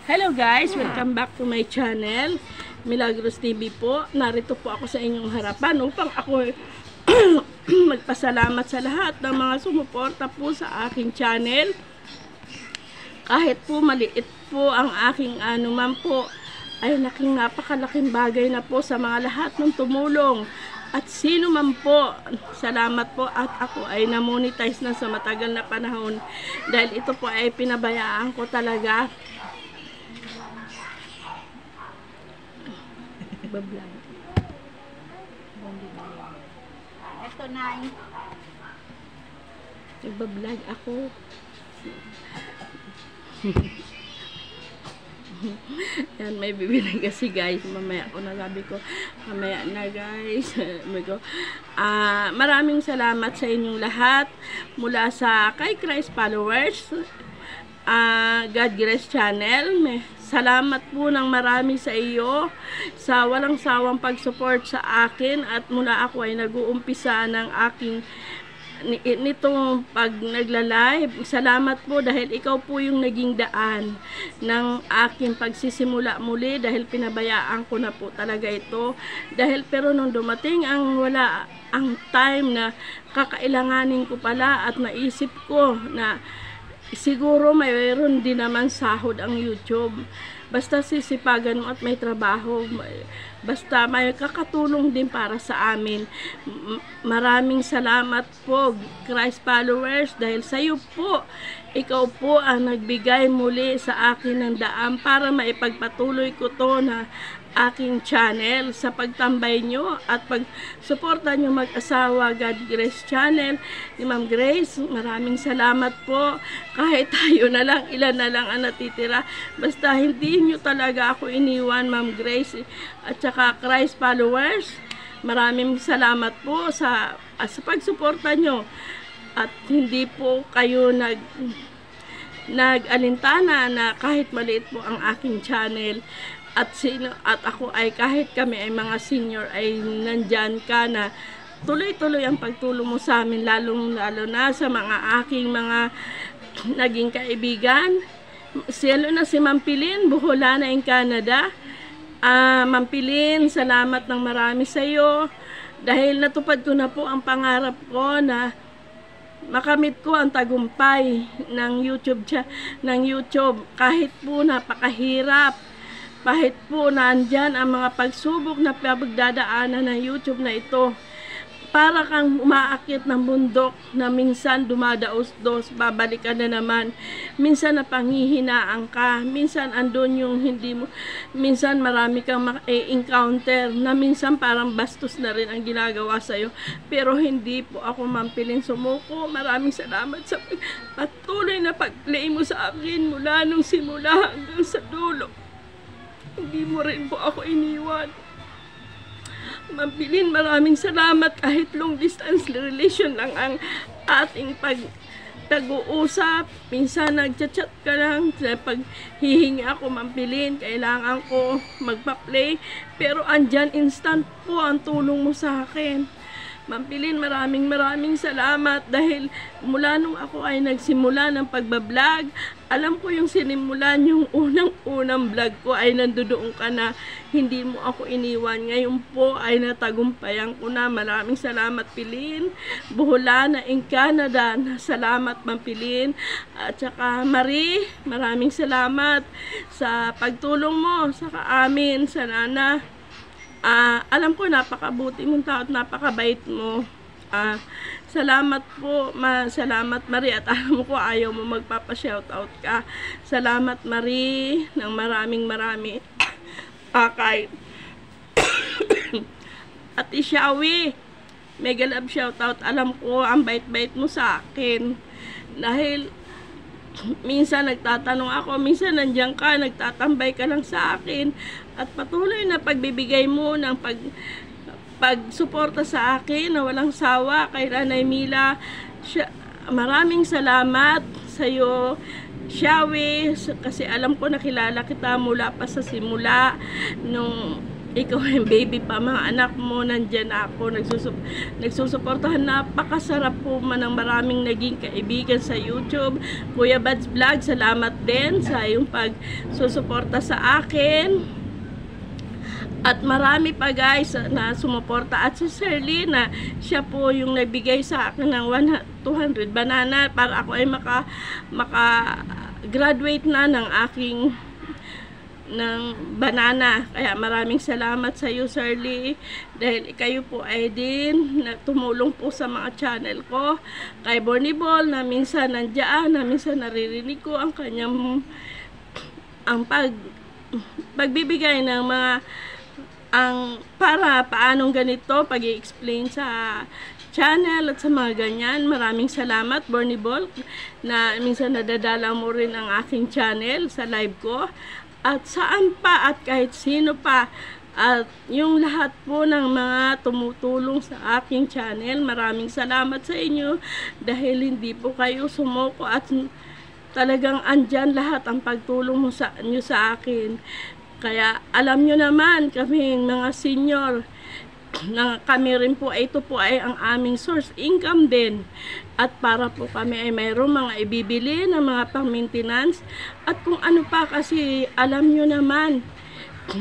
Hello guys! Welcome back to my channel, Milagros TV po. Narito po ako sa inyong harapan upang ako magpasalamat sa lahat ng mga sumuporta po sa aking channel. Kahit po maliit po ang aking anuman po, ay napakalaking bagay na po sa mga lahat ng tumulong. At sino man po, salamat po at ako ay na-monetize na sa matagal na panahon. Dahil ito po ay pinabayaan ko talaga. Nagbablog. Ito na. Nagbablog ako. Yan, may bibili kasi guys. Mamaya ko nasabi ko. Mamaya na guys. Maraming salamat sa inyong lahat. Mula sa kay Christ followers. God Grace Channel. Salamat po ng marami sa iyo sa walang sawang pag-support sa akin at mula ako ay nag-uumpisa ng aking nitong pag nagla-live. Salamat po dahil ikaw po yung naging daan ng aking pagsisimula muli dahil pinabayaan ko na po talaga ito. Pero nung dumating ang wala ang time na kakailanganin ko pala at naisip ko na siguro mayroon din naman sahod ang YouTube. Basta sisipagan mo at may trabaho. Basta may kakatulong din para sa amin. Maraming salamat po, Christ followers, dahil sa iyo po, ikaw po ang nagbigay muli sa akin ng daan para maipagpatuloy ko to na aking channel sa pagtambay nyo at pagsuporta nyo mag-asawa God Grace Channel ni Ma'am Grace. Maraming salamat po. Kahit tayo na lang, ilan na lang ang natitira. Basta hindi nyo talaga ako iniwan, Ma'am Grace. At saka Christ followers, maraming salamat po sa pagsuporta nyo. At hindi po kayo nag-alintana na kahit maliit po ang aking channel. At ako ay kahit kami ay mga senior ay nandyan ka na tuloy-tuloy ang pagtulong mo sa amin, lalo na sa mga aking mga naging kaibigan. Si Ma'am Pilin, Buholana in Canada. Ma'am Pilin, salamat ng marami sa iyo dahil natupad ko na po ang pangarap ko na makamit ko ang tagumpay ng YouTube kahit po napakahirap. Kahit po nandyan ang mga pagsubok na pagdadaanan ng YouTube na ito. Para kang umaakit ng bundok na minsan dumadaos-dos, babalik ka na naman. Minsan napanghihinaan ka, minsan andun yung hindi mo, minsan marami kang encounter na minsan parang bastos na rin ang ginagawa sa'yo. Pero hindi po ako mampiling sumuko. Maraming salamat sa patuloy na pag-play mo sa akin mula nung simula hanggang sa dulo. Hindi mo rin po ako iniwan. Ma'am Pilin, maraming salamat kahit long distance relation lang ang ating pag-uusap. Minsan nagchat-chat ka lang. Pag hihingi ako, Ma'am Pilin, kailangan ko magpa-play. Pero andyan instant po ang tulong mo sa akin. Ma'am Pilin, maraming salamat dahil mula nung ako ay nagsimula ng pagbablog, alam ko yung sinimulan yung unang vlog ko ay nandoon ka na hindi mo ako iniwan. Ngayon po ay natagumpayan ko na. Maraming salamat, Pilin. Buholana in Canada. Salamat, Ma'am Pilin. At saka Marie, maraming salamat sa pagtulong mo sa amin, sa Nana. Alam ko napakabuti mong tao at napakabait mo. Salamat po, salamat Marie, at alam ko ayaw mo magpapa-shoutout ka. Salamat Marie ng marami. Kay at Ishawi, mega love shoutout. Alam ko ang bait-bait mo sa akin. Dahil minsan nagtatanong ako, minsan nandiyan ka, nagtatambay ka lang sa akin. At patuloy na pagbibigay mo ng pagsuporta sa akin na walang sawa kay Ranay Mila. Maraming salamat sa iyo, Shawi, kasi alam ko nakilala kita mula pa sa simula nung ikaw yung baby pa, mga anak mo, nandyan ako, nagsusuportahan. Napakasarap po man ng maraming naging kaibigan sa YouTube. Kuya Bads Vlog, salamat din sa yung pagsusuporta sa akin. At marami pa guys na sumuporta. At si Shirley na siya po yung nagbigay sa akin ng 200 banana para ako ay maka-graduate na ng aking banana. Kaya maraming salamat sa iyo, Shirley, dahil kayo po ay din tumulong po sa mga channel ko. Kay Borny Ball na minsan nandiyan, na minsan naririnig ko ang kanyang pagbibigay ng mga para paanong ganito pag-i-explain sa channel at sa mga ganyan. Maraming salamat, Borny Ball, na minsan nadadala mo rin ang aking channel sa live ko. At saan pa at kahit sino pa. At yung lahat po ng mga tumutulong sa aking channel, maraming salamat sa inyo dahil hindi po kayo sumuko at talagang andyan lahat ang pagtulong mo sa akin. Kaya alam nyo naman kami mga senior na kami rin po, ito po ay ang aming source income din. At para po kami ay mayroong mga ibibili ng mga pang-maintenance at kung ano pa, kasi alam nyo naman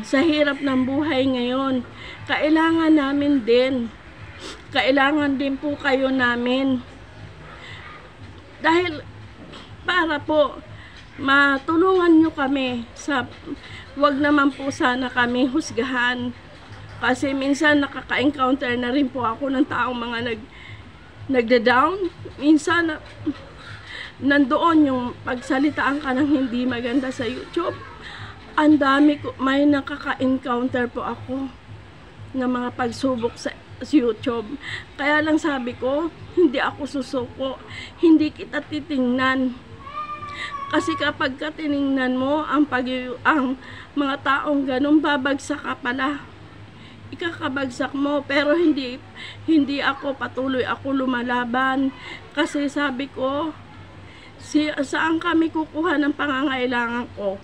sa hirap ng buhay ngayon, kailangan namin din, kailangan din po kayo namin dahil para po matulungan nyo kami sa wag naman po sana kami husgahan. Kasi minsan nakaka-encounter na rin po ako ng taong mga nagda-down. Minsan nandoon yung pagsalitaan ka ng hindi maganda sa YouTube. Ang dami ko, may nakaka-encounter po ako ng mga pagsubok sa YouTube. Kaya lang sabi ko, hindi ako susuko. Hindi kita titingnan. Kasi kapag ka tiningnan mo ang mga taong ganun, babagsak ka pala. Ikakabagsak mo, pero hindi ako, patuloy ako lumalaban. Kasi sabi ko, saan kami kukuha ng pangangailangan ko?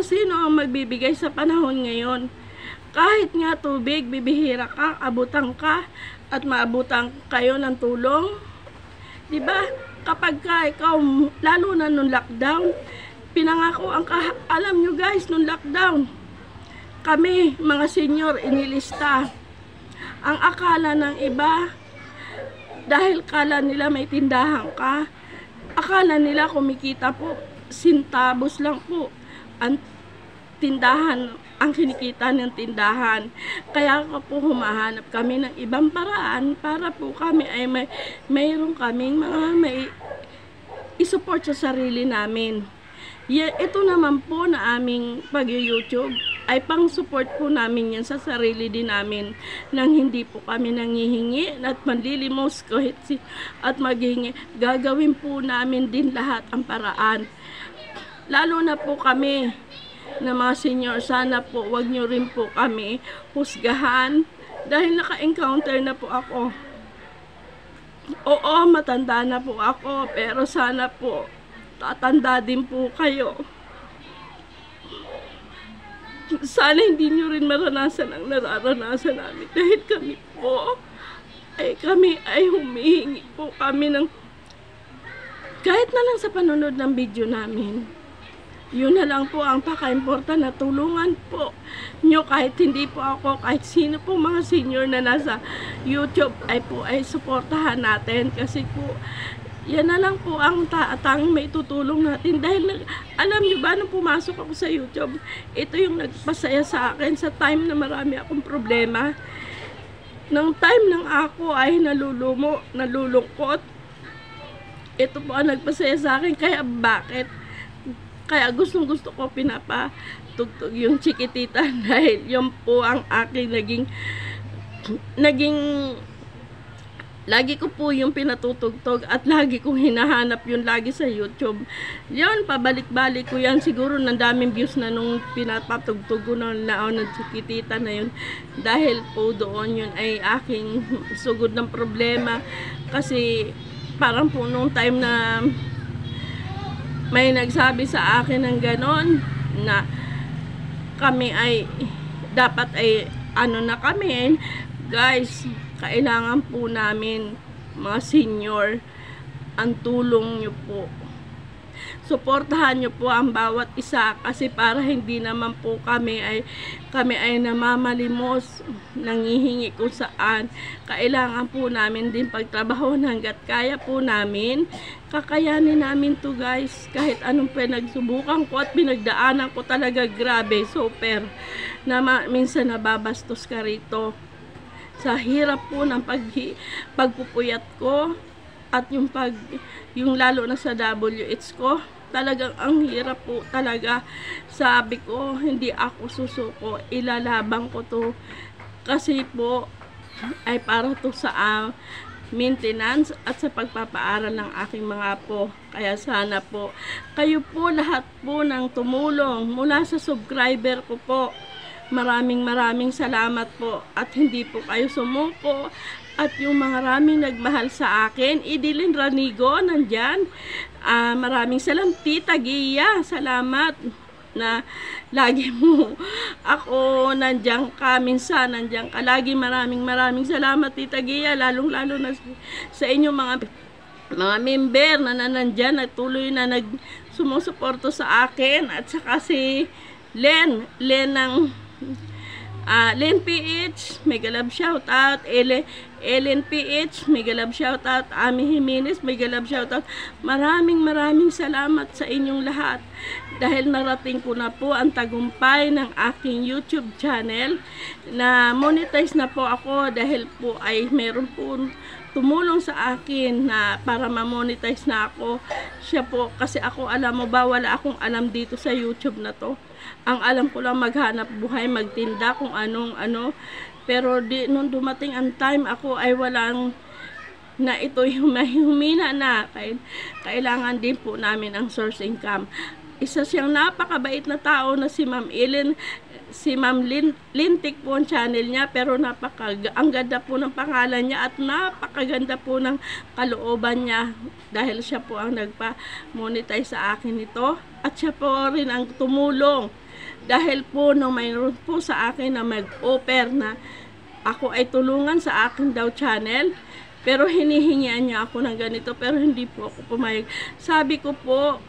Sino ang magbibigay sa panahon ngayon? Kahit nga tubig, bibihira ka, abutan ka, at maabutan kayo ng tulong. Diba? Kapag ikaw, lalo na nung lockdown, pinangako alam nyo guys, nung lockdown, kami, mga senior, inilista. Ang akala ng iba, dahil kala nila may tindahan ka, akala nila kumikita po, sintabos lang po ang tindahan, ang kinikita ng tindahan. Kaya po humahanap kami ng ibang paraan para po kami ay mayroon kaming may isupport sa sarili namin. Ito naman po na aming pag-YouTube ay pang-support po namin yan sa sarili din namin nang hindi po kami nanghihingi at manlilimos at maghihingi. Gagawin po namin din lahat ang paraan. Lalo na po kami na mga senior, sana po wag nyo rin po kami husgahan dahil naka-encounter na po ako. Oo, matanda na po ako, pero sana po tatanda din po kayo. Sana hindi nyo rin maranasan ang nararanasan namin dahil kami ay humihingi po kami ng kahit na lang sa panonood ng video namin. Yun na lang po ang paka-important na tulungan po nyo kahit hindi po ako, kahit sino po mga senior na nasa YouTube ay suportahan natin kasi po yan na lang po ang tanging may tutulong natin dahil alam nyo ba nung pumasok ako sa YouTube, ito yung nagpasaya sa akin sa time na marami akong problema. Nang time nang ako ay nalulungkot, ito po ang nagpasaya sa akin. Kaya bakit? Kaya gustong gusto ko pinapatugtog yung Chiquitita dahil yun po ang aking naging lagi ko po yung pinatutugtog at lagi kong hinahanap yun lagi sa YouTube. Yun, pabalik-balik ko yan. Siguro ng daming views na nung pinapatugtog ko ng Chiquitita na yun. Dahil po doon yun ay aking sugod ng problema. Kasi parang po nung time na may nagsabi sa akin ng ganon na kami ay dapat ay ano na kami. Guys, kailangan po namin mga senior ang tulong nyo po. Suportahan nyo po ang bawat isa kasi para hindi naman po kami ay namamalimos, nangihingi kung saan. Kailangan po namin din pagtrabaho hanggat kaya po namin. Kakayanin namin to guys. Kahit anong pinagsubukan ko at pinagdaanan ko talaga, grabe, super. Na minsan nababastos ka rito. Sa hirap po ng pagpupuyat ko at yung lalo na sa WH ko, talagang ang hirap po talaga. Sabi ko, hindi ako susuko, ilalabang ko to kasi po ay para to sa maintenance at sa pagpapaaral ng aking mga apo. Kaya sana po kayo po lahat po ng tumulong mula sa subscriber ko po. Maraming salamat po at hindi po kayo sumuko. At yung mga maraming nagmahal sa akin, Idilyn Ranigo, nandyan. Maraming salamat, Tita Gia, salamat na lagi mo ako nandyan ka, minsan nandyan ka lagi. Maraming salamat, Tita Gia, lalong-lalo na sa inyong mga member na nandyan at tuloy na sumusuporto sa akin. At saka si Len PH, mega love shout out. Ellen PH, mega love shout out. Ami Jimenez, mega love shout out. Maraming salamat sa inyong lahat dahil narating ko na po ang tagumpay ng aking YouTube channel na monetize na po ako dahil po ay meron po tumulong sa akin na para ma-monetize na ako. Siya po, kasi ako, alam mo ba, wala akong alam dito sa YouTube na to. Ang alam ko lang maghanap buhay, magtinda, kung anong ano. Pero nung dumating ang time, ako ay walang na ito yung humina na. Kailangan din po namin ang source income. Isa siyang napakabait na tao na si Ma'am Lintik po ang channel niya, pero ang ganda po ng pangalan niya at napakaganda po ng kalooban niya dahil siya po ang nagpa-monetize sa akin ito at siya po rin ang tumulong dahil po nung mayroon po sa akin na mag-offer na ako ay tulungan sa akin daw channel, pero hinihingian niya ako ng ganito, pero hindi po ako pumayag. Sabi ko po,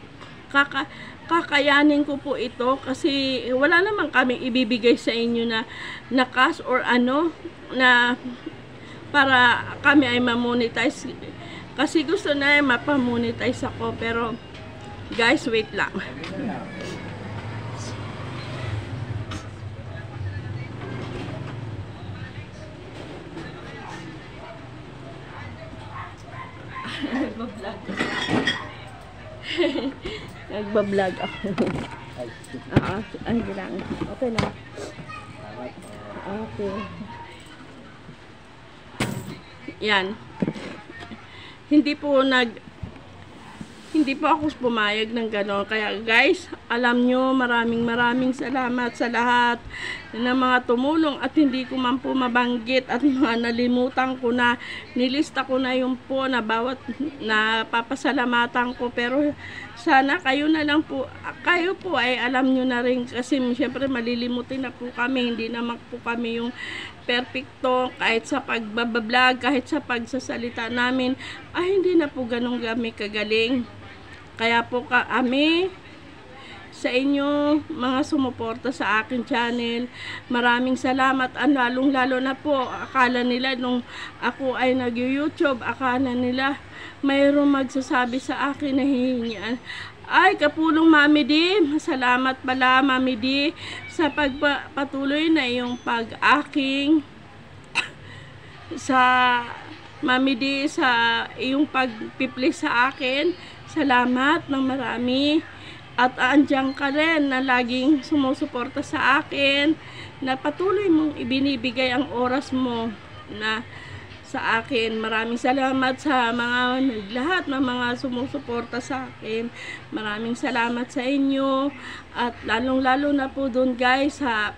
kakayanin ko po ito kasi wala naman kami ibibigay sa inyo na cash or ano na para kami ay ma-monetize, kasi gusto na mapamonetize ako. Pero guys, wait lang. Nagbablog ako. Ay, lang. Okay na. Okay. Yan. Hindi po ako pumayag ng gano'n. Kaya guys, alam nyo, maraming salamat sa lahat ng mga tumulong at hindi ko man po mabanggit at mga nalimutan ko na, nilista ko na yung po na bawat na papasalamatan ko. Pero sana kayo na lang po, kayo po ay alam nyo na rin kasi syempre malilimutin na po kami. Hindi naman po kami yung perfecto kahit sa pagbablog, kahit sa pagsasalita namin ay hindi na po ganun kami kagaling. Kaya po kami sa inyo mga sumuporta sa akin channel, maraming salamat. Lalong-lalo na po, akala nila nung ako ay nag-YouTube, akala nila mayroong magsasabi sa akin na hihingian. Ay, kapulong Mami D, salamat pala Mami D sa pagpatuloy na yung pag-aking sa Mami D, sa iyong pagpipli sa akin. Salamat ng marami. At andyan ka rin na laging sumusuporta sa akin, na patuloy mong ibinibigay ang oras mo na sa akin. Maraming salamat sa lahat ng mga sumusuporta sa akin. Maraming salamat sa inyo. At lalong-lalo na po dun guys sa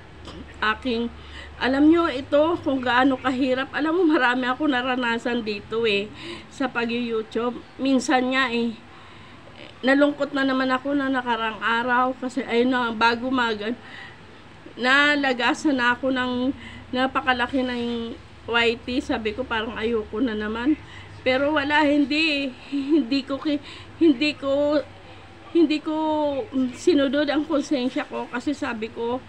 aking, alam nyo ito kung gaano kahirap. Alam mo, marami ako naranasan dito sa pag-YouTube. Minsan nga nalungkot na naman ako na nakarang araw kasi ayun na, bago nalagasan na ako ng napakalaki ng YT. Sabi ko parang ayoko na naman. Pero wala, hindi ko sinunod ang konsensya ko kasi sabi ko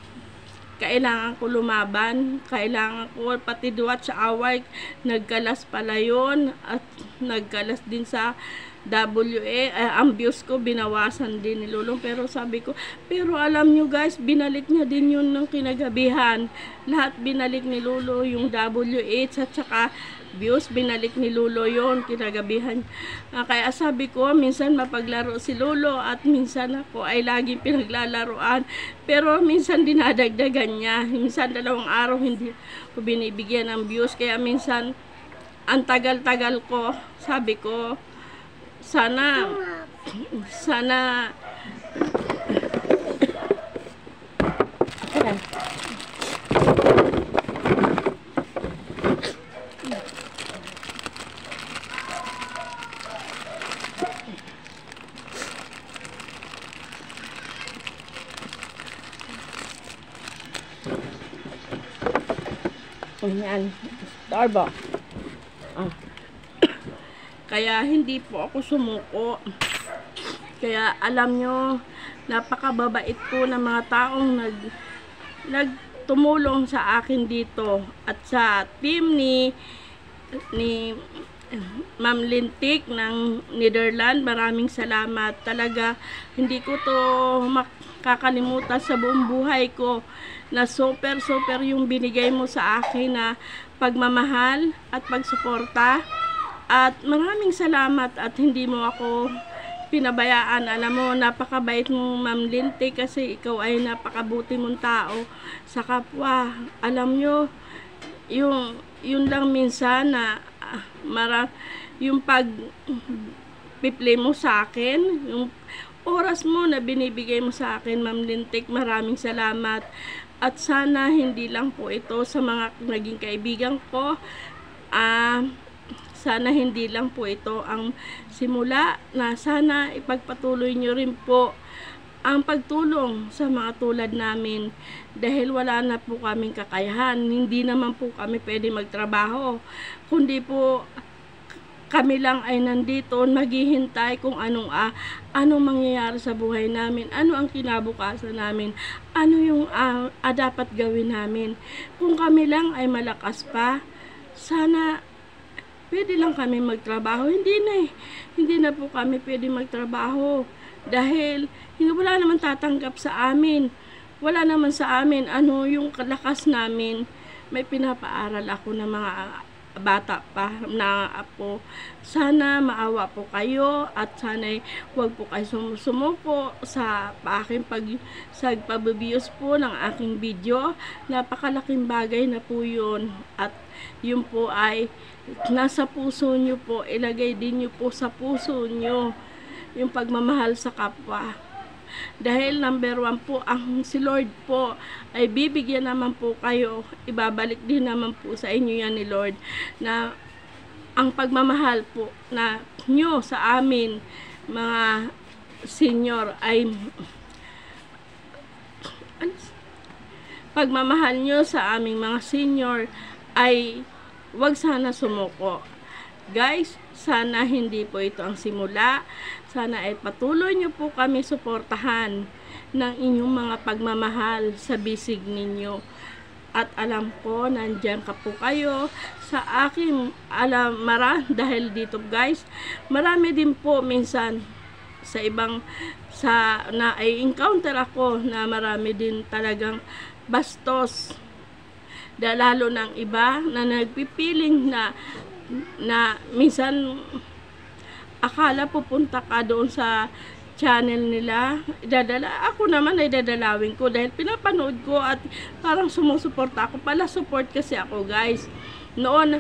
kailangan ko lumaban, kailangan ko pati duwat sa away, nagkalas pala yun at nagkalas din sa WA, ang views ko binawasan din ni Lulong, pero sabi ko, pero alam nyo guys, binalik niya din yun ng kinagabihan, lahat binalik ni Lulo, yung WH at saka views, binalik ni Lulo yon kinagabihan. Kaya sabi ko, minsan mapaglaro si Lulo at minsan ako ay laging pinaglalaroan. Pero minsan dinadagdagan niya. Minsan 2 araw hindi ko binibigyan ng views. Kaya minsan ang tagal-tagal ko, sabi ko, sana yan, Starbucks. Kaya hindi po ako sumuko. Kaya alam nyo, napakababait po ng mga taong nagtumulong sa akin dito. At sa team ni Ma'am Lintik ng Netherlands, maraming salamat. Talaga, hindi ko to makakalimutan sa buong buhay ko na super yung binigay mo sa akin na pagmamahal at pagsuporta. At maraming salamat at hindi mo ako pinabayaan. Alam mo, napakabait mo Ma'am Lintik kasi ikaw ay napakabuti mong tao sa kapwa. Alam nyo, yun lang minsan na yung pag-play mo sa akin, yung oras mo na binibigay mo sa akin, Ma'am Lintik, maraming salamat. At sana hindi lang po ito sa mga naging kaibigan ko, sana hindi lang po ito ang simula, na sana ipagpatuloy nyo rin po ang pagtulong sa mga tulad namin dahil wala na po kaming kakayahan. Hindi naman po kami pwede magtrabaho, kundi po kami lang ay nandito naghihintay kung anong mangyayari sa buhay namin, ano ang kinabukasan namin, ano yung dapat gawin namin. Kung kami lang ay malakas pa, sana pwede lang kami magtrabaho. Hindi na po kami pwede magtrabaho dahil wala naman tatanggap sa amin. Wala naman sa amin ano yung lakas namin. May pinapaaral ako ng mga bata pa na apo. Sana maawa po kayo at sana huwag po kayo sumuko sa aking pag-views po ng aking video. Napakalaking bagay na po yun at yun po ay nasa puso nyo po. Ilagay din nyo po sa puso nyo yung pagmamahal sa kapwa. Dahil number 1 po, ang si Lord po ay bibigyan naman po kayo, ibabalik din naman po sa inyo yan ni Lord, na ang pagmamahal po na nyo sa amin mga senior ay pagmamahal nyo sa aming mga senior ay wag sana sumuko. Guys, sana hindi po ito ang simula. Sana ay patuloy nyo po kami suportahan ng inyong mga pagmamahal sa bisig ninyo. At alam ko, nandyan ka po kayo sa akin. Dahil dito guys, marami din po minsan sa ibang, na ay encounter ako na marami din talagang bastos. Lalo ng iba na nagpipiling na minsan akala pupunta ka doon sa channel nila, ako naman ay dadalawin ko dahil pinapanood ko at parang sumusuporta ako. Pala support kasi ako guys. Noon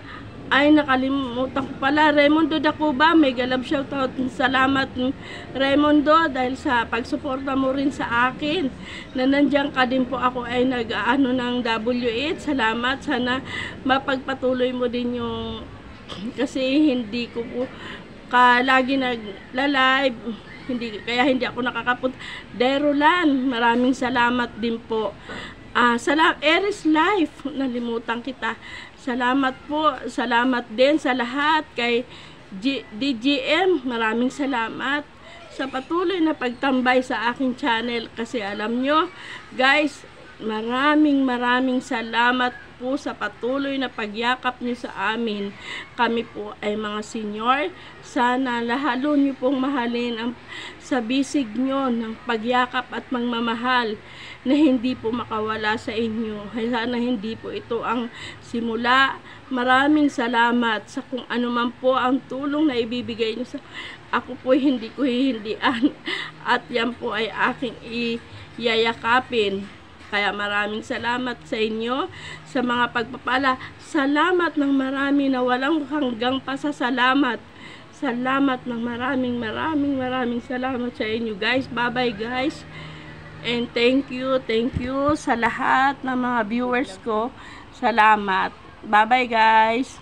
ay nakalimutan ko pala, Raymondo Dacuba, mega love shoutout. Salamat Raymondo dahil sa pagsuporta mo rin sa akin na nandiyan ka din po. Ako ay nag-ano ng WH. Salamat, sana mapagpatuloy mo din yung, kasi hindi ko po lagi nagla-live, kaya hindi ako nakakapunta. Derolan, maraming salamat din po. Eris Life, nalimutan kita. Salamat po, salamat din sa lahat kay DGM, maraming salamat sa patuloy na pagtambay sa aking channel kasi alam nyo guys, maraming salamat po sa patuloy na pagyakap nyo sa amin. Kami po ay mga senior. Sana lalo nyo pong mahalin ang sa bisig nyo ng pagyakap at magmamahal na hindi po makawala sa inyo. Sana hindi po ito ang simula. Maraming salamat sa kung ano man po ang tulong na ibibigay nyo sa ako po hindi ko hihindian at yan po ay aking iyayakapin. Kaya maraming salamat sa inyo sa mga pagpapala. Salamat ng marami na walang hanggang pasasalamat. Salamat ng maraming salamat sa inyo guys. Bye-bye guys. And thank you sa lahat ng mga viewers ko. Salamat. Bye-bye guys.